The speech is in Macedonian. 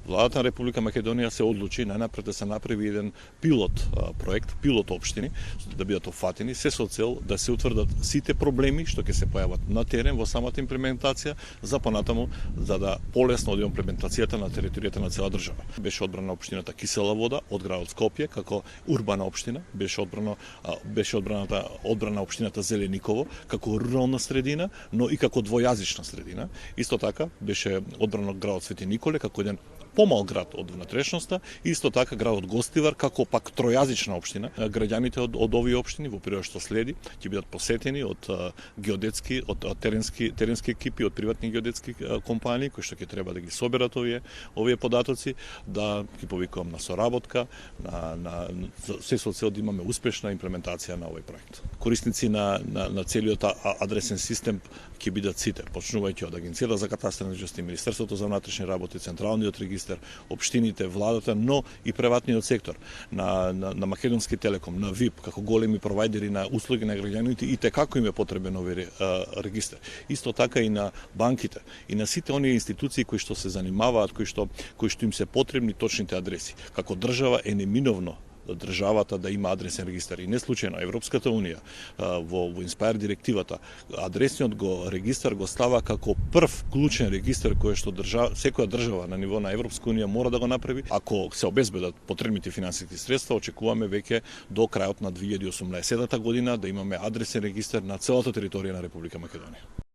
Владата на Република Македонија се одлучи најнапред да се направи еден пилот проект, пилот општини, да бидат опфатени, се со цел да се утврдат сите проблеми што ќе се појават на терен во самата имплементација, за понатаму за да полесно оди имплементацијата на територијата на цела држава. Беше одбрана општината Кисела Вода од градот Скопје како урбана општина, беше одбрана општината Зелениково како рурална средина, но и како двојазична средина. Исто така беше одбрано градот Свети Николе како еден помал град од внатрешноста, исто така градот Гостивар како пак тројазична општина. Граѓаните од овие општини во периодот што следи ќе бидат посетени од геодетски, од теренски екипи, од приватни геодетски компании кои што ќе треба да ги соберат овие податоци, да ги повикувам на соработка, на се со цел да имаме успешна имплементација на овој проект. Корисници на целиот адресен систем ќе бидат сите, почнувајќи од Агенцијата за катастар недвижности, Министерството за внатрешни работи, Централниот регистар, општините, владата, но и приватниот сектор, на Македонски телеком, на ВИП, како големи провајдери на услуги на граѓаните, и како им е потребен овој регистар. Исто така и на банките, и на сите оние институции кои што се занимаваат, кои што им се потребни точните адреси. Како држава е неминовно државата да има адресен регистар. И не случајно Европската унија во Инспајр директивата адресниот регистар го става како прв клучен регистар кој што секоја држава на ниво на Европска унија мора да го направи. Ако се обезбедат потребните финансиски средства, очекуваме веќе до крајот на 2018 година да имаме адресен регистар на целата територија на Република Македонија.